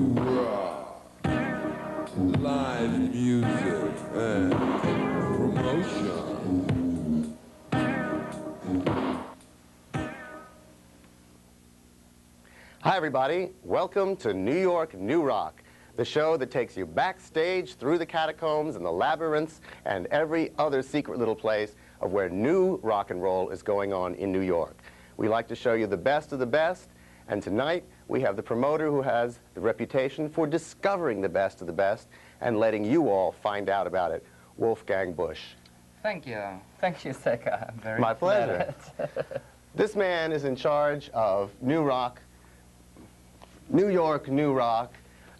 new rock, live music, and promotion. Hi everybody, welcome to New York New Rock, the show that takes you backstage through the catacombs and the labyrinths and every other secret little place of where new rock and roll is going on in New York. We like to show you the best of the best, and tonight we have the promoter who has the reputation for discovering the best of the best and letting you all find out about it, Wolfgang Busch. Thank you. Thank you, Zecca. I'm very My pleasure. flattered. This man is in charge of New Rock, New York New Rock,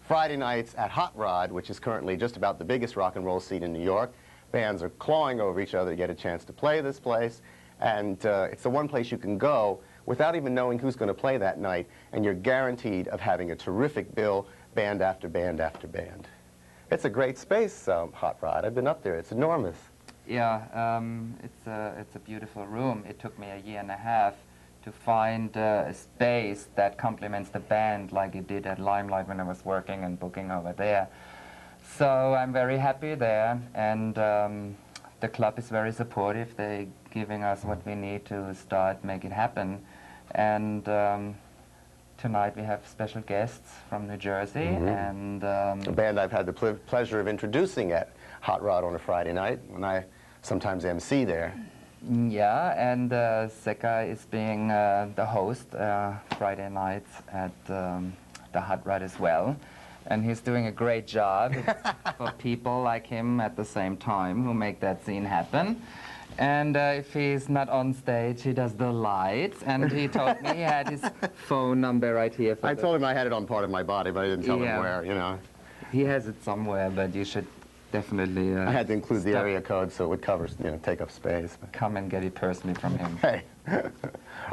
Friday nights at Hot Rod, which is currently just about the biggest rock and roll scene in New York. Bands are clawing over each other to get a chance to play this place, and it's the one place you can go without even knowing who's going to play that night, and you're guaranteed of having a terrific bill, band after band after band. It's a great space, Hot Rod. I've been up there. It's enormous. Yeah, it's a beautiful room. It took me a year and a half to find a space that complements the band like it did at Limelight when I was working and booking over there. So I'm very happy there, and the club is very supportive. They're giving us what we need to start, make it happen. And tonight we have special guests from New Jersey, and a band I've had the pleasure of introducing at Hot Rod on a Friday night when I sometimes MC there. Yeah, and Zecca is being the host Friday nights at the Hot Rod as well. And he's doing a great job. It's for people like him at the same time who make that scene happen. And if he's not on stage, he does the lights. And he told me he had his phone number right here. I told him I had it on part of my body, but I didn't tell him where, you know. He has it somewhere, but you should definitely... I had to include the area code so it would cover, you know, take up space. Come and get it personally from him. Hey.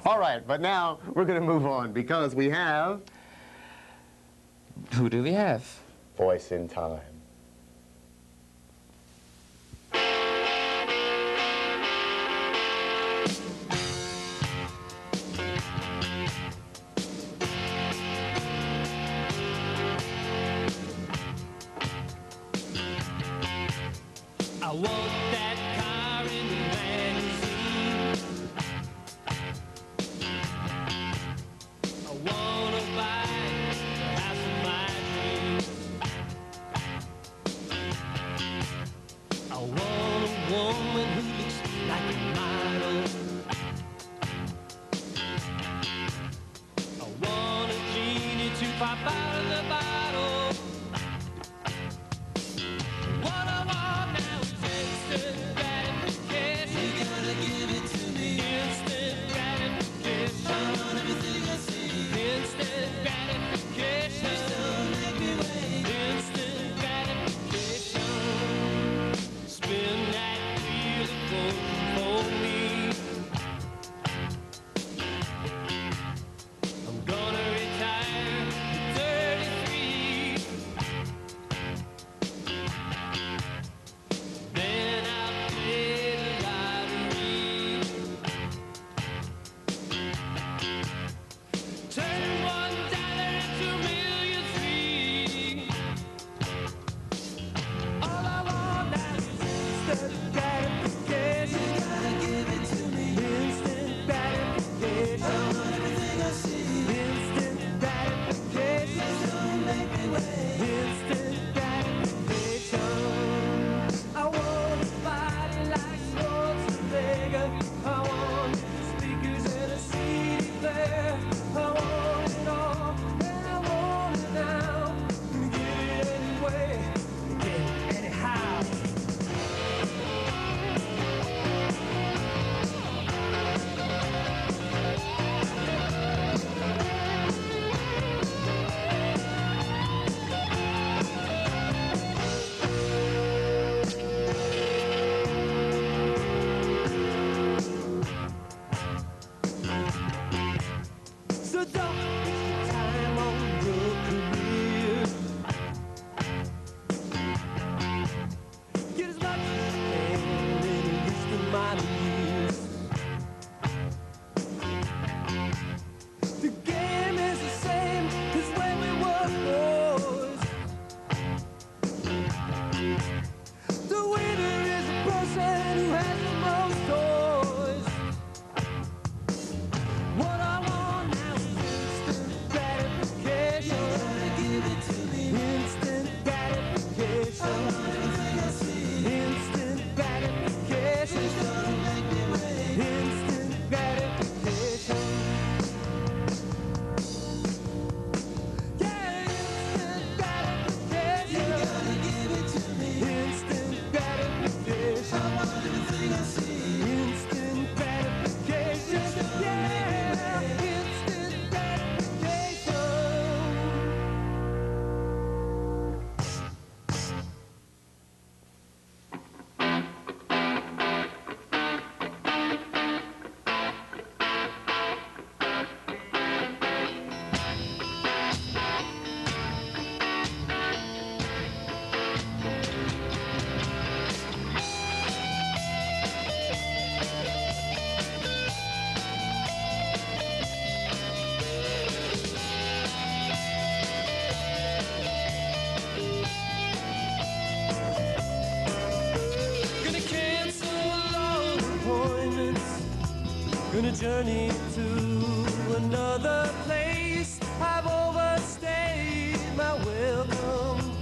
All right, but now we're going to move on because we have... Who do we have? Voice in Time. I want that car in the magazine. I want to buy the house of my dreams. I want a woman who looks like a model. I want a genie to pop out of the bottle. What I want now is instant gratification. You gotta give it to me. Instant gratification. I want everything I see. Instant gratification. Just don't make me wait. Instant gratification. Spin that wheel of fortune for me. I'm gonna retire at 33 journey to another place. I've overstayed my welcome.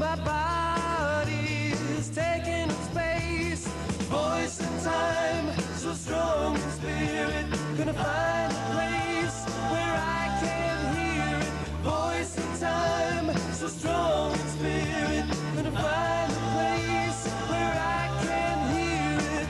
My body is taking up space. Voice and time, so strong in spirit. Gonna find a place where I can hear it. Voice and time, so strong in spirit. Gonna find a place where I can hear it.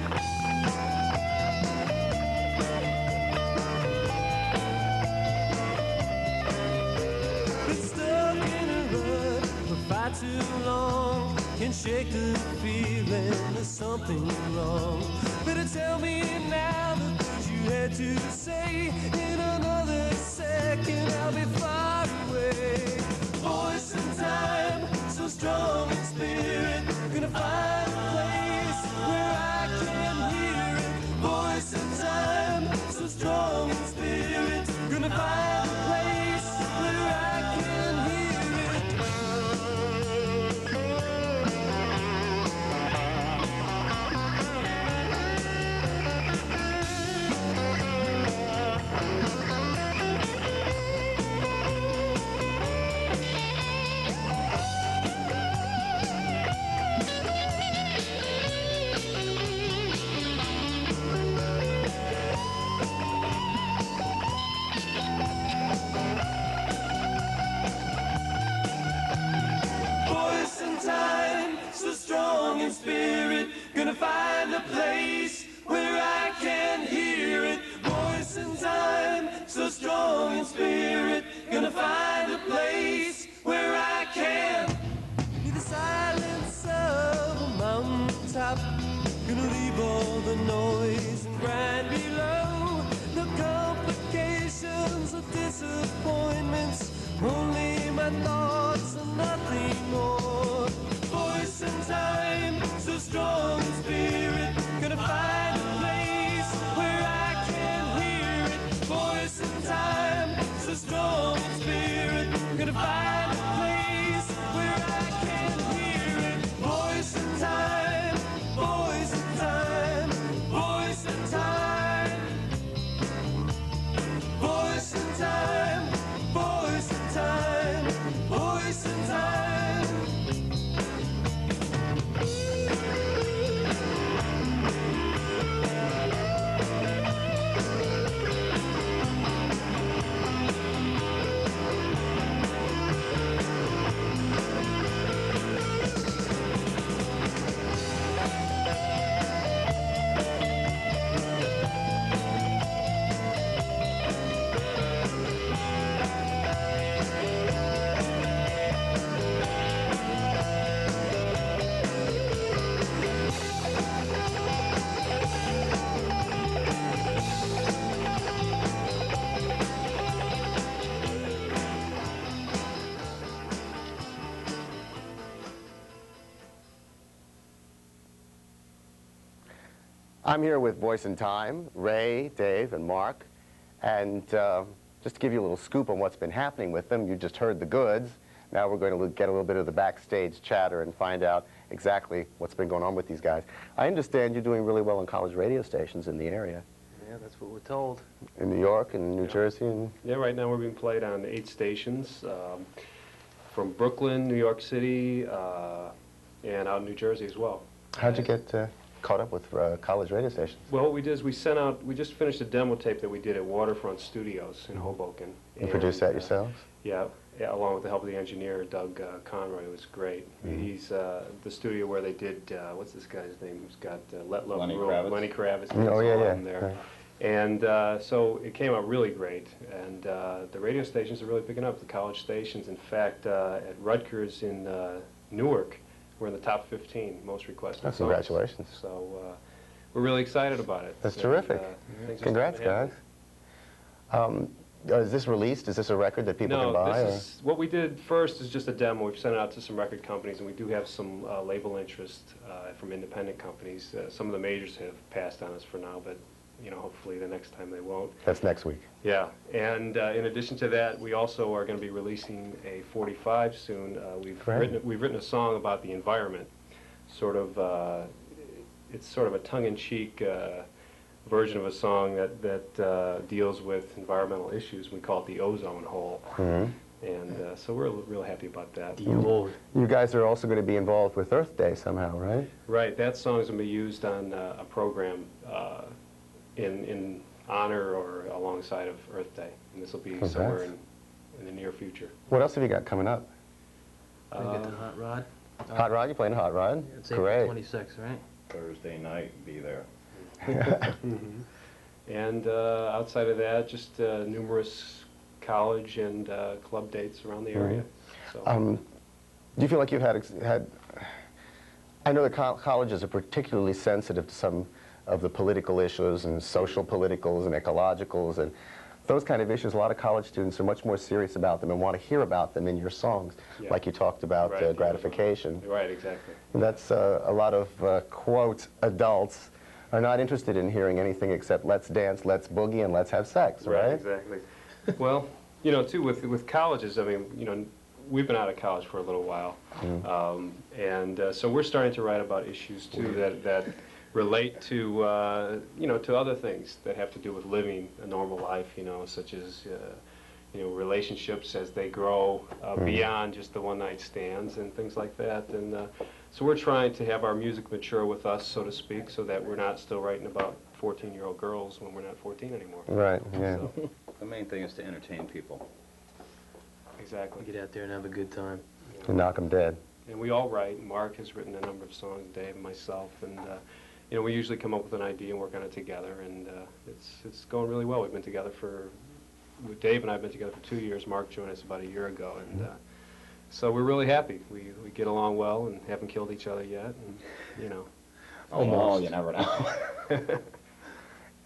Been stuck in a rut for far too long. Can't shake the feeling there's something wrong. Better tell me now the things you had to say. In another second I'll be far away. Voice and time, so strong in spirit. Gonna find a place where I can hear it. Voice and time, so strong in spirit. Gonna find a place where I can hear it. Voice and time, so strong in spirit. Gonna find a place where I can hear it. Voice and time, so strong in spirit. Gonna find a place where I can hear the silence of a mountaintop. Gonna leave all the noise and grind below. The complications of disappointments. Only my thoughts and nothing more. Voice and time, so strong in spirit. Gonna find a place where I can hear it. Voice and time, so strong in spirit. Gonna find a place where I can hear it. Voice and time, voice and time, voice and time. Voice and time, voice and time, voice and time. I'm here with Voice and Time, Ray, Dave, and Mark. And just to give you a little scoop on what's been happening with them, you just heard the goods. Now we're going to get a little bit of the backstage chatter and find out exactly what's been going on with these guys. I understand you're doing really well on college radio stations in the area. Yeah, that's what we're told. In New York and New Jersey. And Yeah, right now we're being played on 8 stations from Brooklyn, New York City, and out in New Jersey as well. how'd you get caught up with college radio stations? Well, what we did is we just finished a demo tape that we did at Waterfront Studios in Hoboken. You produced that yourselves? Yeah, along with the help of the engineer, Doug Conroy. It was great. He's the studio where they did, what's this guy's name? Who's got Let Love Lenny Rule? Kravitz. Lenny Kravitz. Oh, yeah, yeah. There. Right. And so it came out really great. And the radio stations are really picking up, the college stations. In fact, at Rutgers in Newark, we're in the top 15 most requested songs. Congratulations. So we're really excited about it. That's And, terrific. things are Congrats, starting to guys. happen. Is this released? Is this a record that people can buy? This is, what we did first is just a demo. We've sent it out to some record companies, and we do have some label interest from independent companies. Some of the majors have passed on us for now, but you know, hopefully the next time they won't. That's next week. Yeah, and in addition to that, we also are going to be releasing a 45 soon. We've written a song about the environment. Sort of, it's sort of a tongue-in-cheek version of a song that deals with environmental issues. We call it the ozone hole. And so we're real happy about that. You guys are also going to be involved with Earth Day somehow, right? Right, that song is going to be used on a program in honor or alongside of Earth Day. And this will be somewhere in the near future. What else have you got coming up? We get the Hot Rod. Hot Rod, you playing Hot Rod? It's Great. April 26th, right? Thursday night, be there. And outside of that, just numerous college and club dates around the area. So. Do you feel like you've had, I know that colleges are particularly sensitive to some of the political issues and social politicals and ecologicals and those kind of issues. A lot of college students are much more serious about them and want to hear about them in your songs, like you talked about Right, gratification. Right, exactly. And that's a lot of, quote, adults are not interested in hearing anything except let's dance, let's boogie, and let's have sex, right? Exactly. Well, you know, too, with colleges, I mean, you know, we've been out of college for a little while. And so we're starting to write about issues, too, that relate to, you know, to other things that have to do with living a normal life, you know, such as, you know, relationships as they grow beyond just the one-night stands and things like that. And so we're trying to have our music mature with us, so to speak, so that we're not still writing about 14-year-old girls when we're not 14 anymore. Right, yeah. So, The main thing is to entertain people. exactly. Get out there and have a good time. To knock them dead. And we all write. Mark has written a number of songs, Dave and myself, and you know, we usually come up with an idea and work on it together, and it's going really well. We've been together Dave and I have been together for 2 years. Mark joined us about a year ago, and so we're really happy. We get along well and haven't killed each other yet, and you know. Oh, you never know.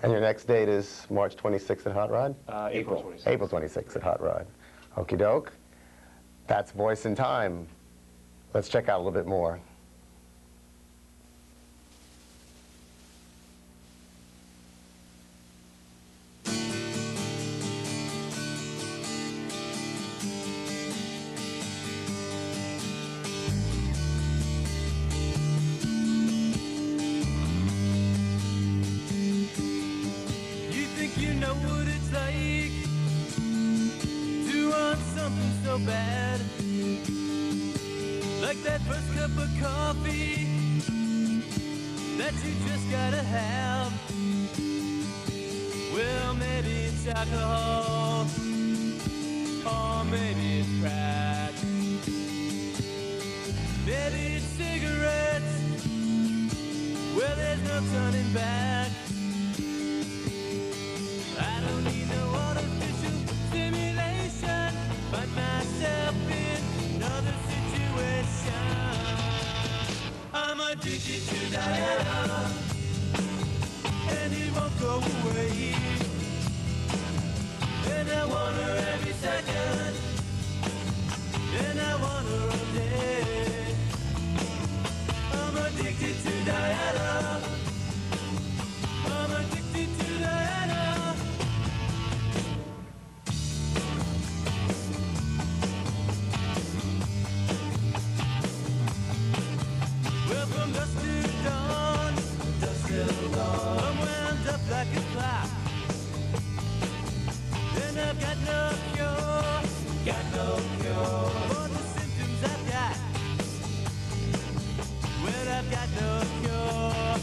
And your next date is March 26th at Hot Rod? April 26th. April 26th at Hot Rod. Okie doke. That's Voice in Time. Let's check out a little bit more. You think you know what it's like to want something so bad, like that first cup of coffee that you just gotta have. Well, maybe it's alcohol, or maybe it's crack, maybe it's cigarettes. Well, there's no turning back. I don't need no artificial stimulation. Find myself in another situation. I'm addicted to Diana, and it won't go away. And I want her every second, and I want her all day. I'm addicted to Diana. I'm addicted to Diana. Well, from dusk to dawn, I'm wound up like a clock. And I've got no cure for the symptoms I've got. Well, I've got no cure,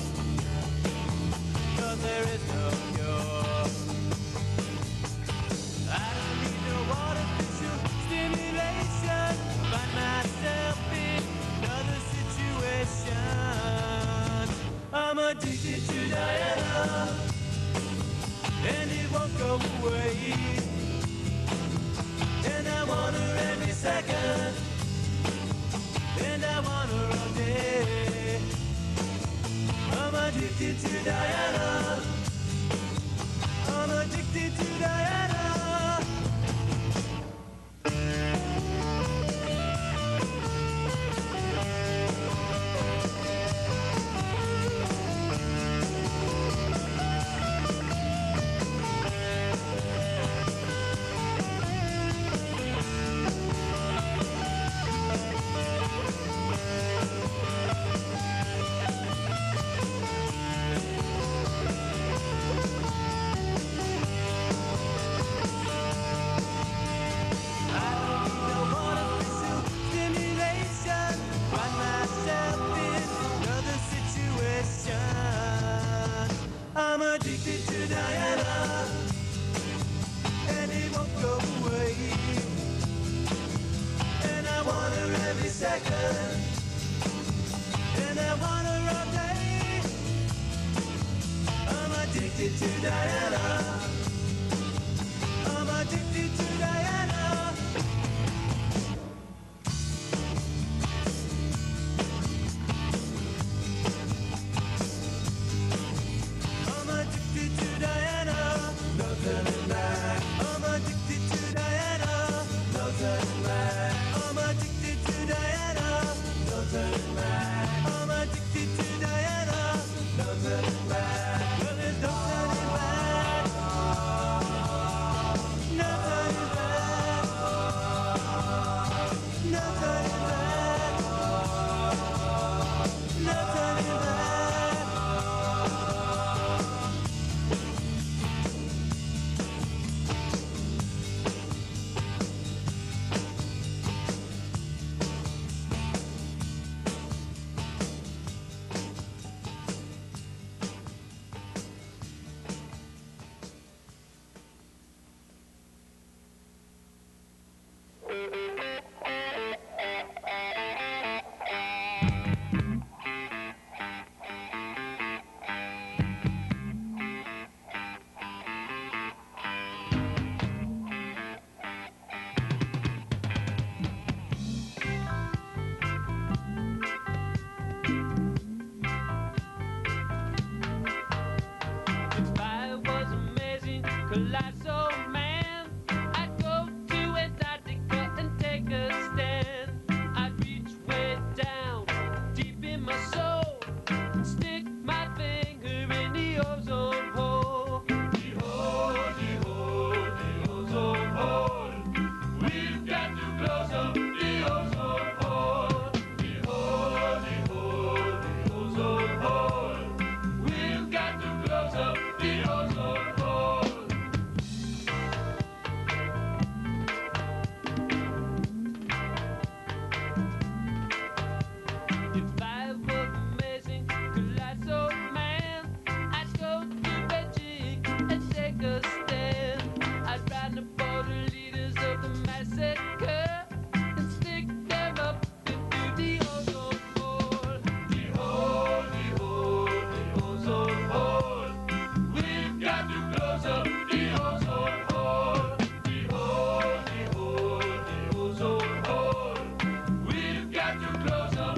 'cause there is no cure. I don't need no artificial stimulation. Find myself in another situation. I'm addicted to Diana, and it won't go away. And I want her every second, and I want her all day. I'm addicted to Diana. I'm addicted to Diana. addicted to Diana. I'm addicted to Diana. I'm addicted to Diana. No turning back. I'm addicted to Diana. No turning back. I'm addicted to Diana. No turning back. I'm addicted to Diana. No turning back. Well, there's no turning back. No turning back. No turning back. No turning back. If I was amazing, colossal man, I'd go to Antarctica and take a stand. I'd reach way down, deep in my soul, and stick my finger in the ozone hole. The hole, the hole, the ozone hole. We've got to close up the ozone hole. The hole, the hole, the ozone hole. We've got to close up the ozone hole. If I were amazing, colossal man, I'd go to Beijing and take a stand. I'd round up all the leaders of the massacre and stick them up into the ozone hole. The hole, the hole, the ozone hole. We've got to close up the ozone hole. The hole, the hole, the ozone hole. We've got to close up.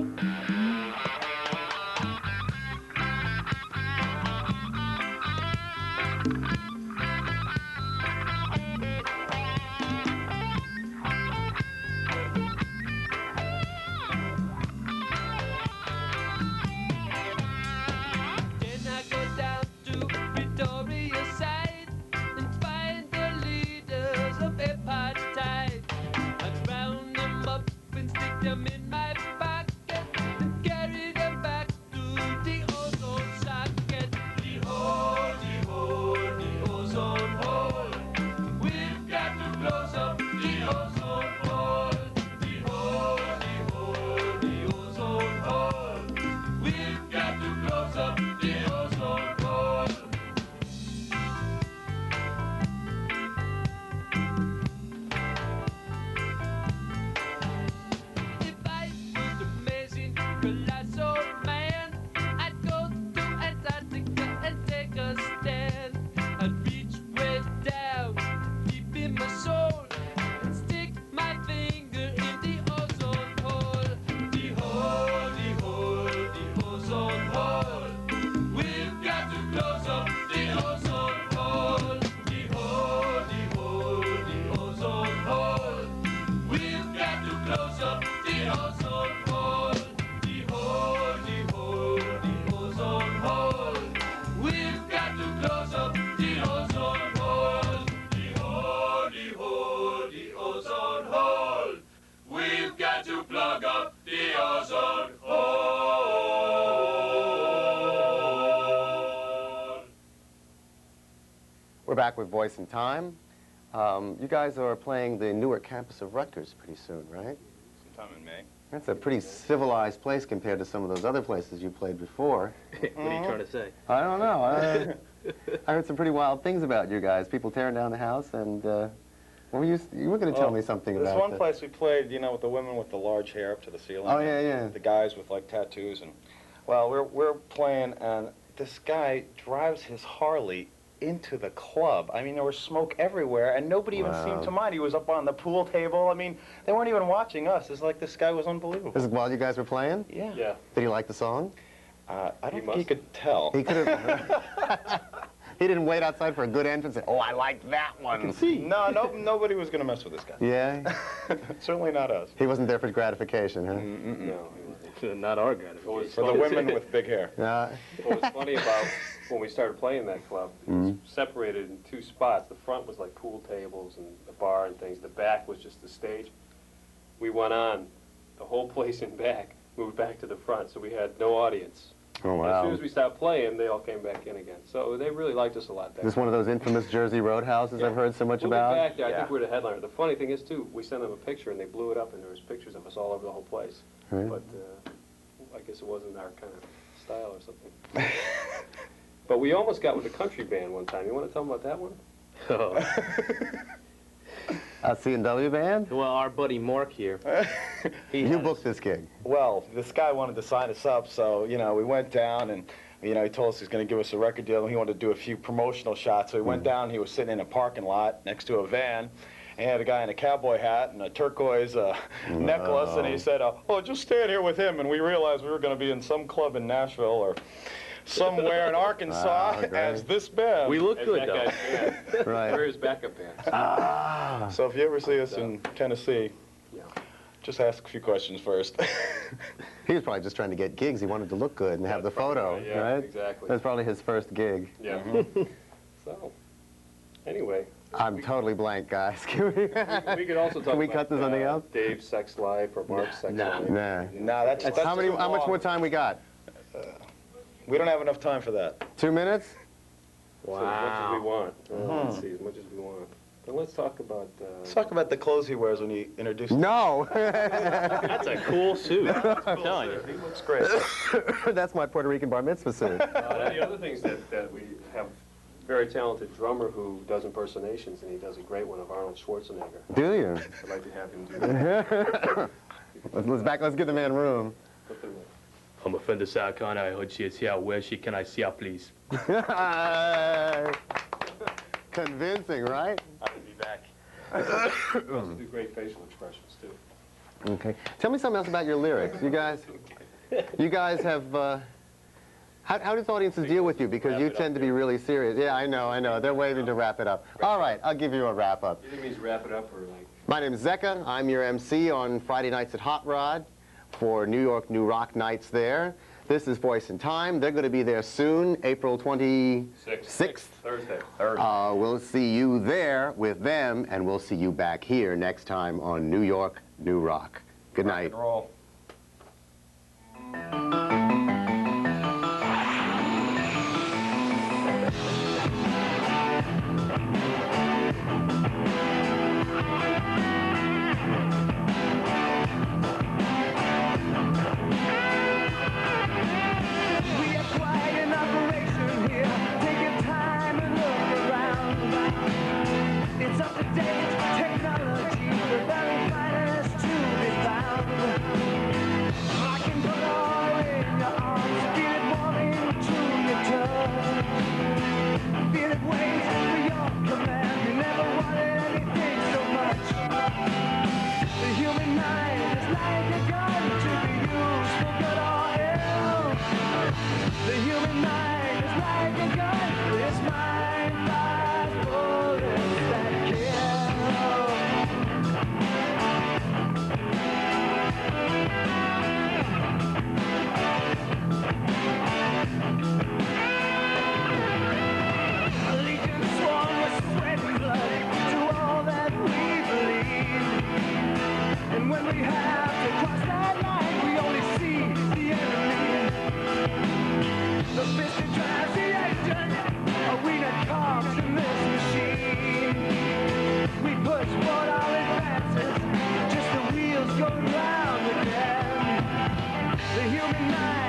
Then I go down to Pretoria side and find the leaders of apartheid. I'd round them up and stick them in my pocket and carry them back to the ozone socket. The hole, the hole, the ozone hole. We've got to close up the ozone hole. The hole, the hole, the ozone hole. We've got to close up the ozone hole. If I was amazing, colossal man, I'd go to Antarctica and take a stand. I'd reach way down, deep in my soul, and stick my finger in the ozone hole. The hole, the hole, the ozone hole. We've got to close up the ozone hole. The hole, the hole, the ozone hole. We've got to close up the ozone hole. The hole, the hole, the ozone hole. We've got to close up the ozone hole. The hole, the hole, the ozone hole. We've got to plug up the ozone hole. We're back with Voice in Time. You guys are playing the Newark campus of Rutgers pretty soon, right? Sometime in May. That's a pretty civilized place compared to some of those other places you played before. What are you trying to say? I don't know. I heard some pretty wild things about you guys. People tearing down the house, and what were you were going to tell me something There's about one that. place we played, you know, with the women with the large hair up to the ceiling. Oh, yeah, yeah. The guys with, like, tattoos. And well, we're playing, and this guy drives his Harley into the club. I mean, there was smoke everywhere, and nobody even Wow. seemed to mind. He was up on the pool table. I mean, they weren't even watching us. It's like this guy was unbelievable. This is while you guys were playing? Yeah. Yeah. Did he like the song? I don't think he must. could tell. He could have. He didn't wait outside for a good entrance and say, oh, I like that one. No, nobody was going to mess with this guy. Yeah? Certainly not us. He wasn't there for gratification, huh? No. Not our guy. What was For the women with big hair. What was funny about when we started playing that club, it was separated in two spots. The front was like pool tables and a bar and things. The back was just the stage. We went on, the whole place in back moved back to the front, so we had no audience. Oh, And as soon wow. as we stopped playing, they all came back in again. So they really liked us a lot back This is one of those infamous Jersey roadhouses Yeah. I've heard so much We'll be about. back there. I Yeah. think we're the headliner. The funny thing is, too, we sent them a picture and they blew it up, and there was pictures of us all over the whole place. Right. But I guess it wasn't our kind of style or something. But we almost got with a country band one time. You want to tell them about that one? A C&W band? Well, our buddy Mark here. You booked this gig. Well, this guy wanted to sign us up, so, you know, we went down and, you know, he told us he was going to give us a record deal and he wanted to do a few promotional shots. So we went down, he was sitting in a parking lot next to a van. And he had a guy in a cowboy hat and a turquoise necklace, and he said, oh, just stand here with him. And we realized we were going to be in some club in Nashville or somewhere in Arkansas Wow, great. as this band. We look As good, that though. guy's band. Right. We're his backup band. So if you ever see us in Tennessee, Yeah. just ask a few questions first. He was probably just trying to get gigs. He wanted to look good and have the That's probably photo, right, yeah, right? exactly. That's probably his first gig. Yeah. So, anyway. I'm totally blank, guys. Can we, We could also talk Can we about cut to something else? Dave's sex life or Mark's sex life. Nah. No, that's How too much long. more time we got? We don't have enough time for that. 2 minutes? So as much as we want. Let's see, as much as we want. Then let's talk about... Let's talk about the clothes he wears when he introduces. No. That's a cool suit. I'm telling you. He looks great. That's my Puerto Rican bar mitzvah suit. the other things that we have very talented drummer who does impersonations, and he does a great one of Arnold Schwarzenegger. Do you? I'd like to have him do that. Let's give the man room. Put them I'm offended, Sarkana. I heard she is here. Where she can I see her, please? Convincing, right? I'll be back. in. Also do great facial expressions, too. Okay. Tell me something else about your lyrics. You guys have, how does audiences deal with you? Because you tend to be really serious. Yeah, I know. They're waving to wrap it up. All right, I'll give you a wrap up. You think it means wrap it up or like... My name is Zecca. I'm your MC on Friday nights at Hot Rod for New York New Rock Nights there. This is Voice in Time. They're going to be there soon, April 26th. Thursday. We'll see you there with them, and we'll see you back here next time on New York New Rock. Good night. Rock and roll. We are quite an operation here. Take your time and look around. It's up to date technology, the very finest to be found. I can put it all in your arms, feel it warm into your touch. Feel it wait for your command. You never wanted anything so much. The human mind is like a gun to be used for good or ill. The human mind is like a gun. It's mind by bullets that kill. Legion sworn with sweat and blood to all that we believe. And when we have to cross that line, we only see the enemy. The fist that drives the engine, we not cogs in this machine. We push forward our advances, just the wheels going round again. The human mind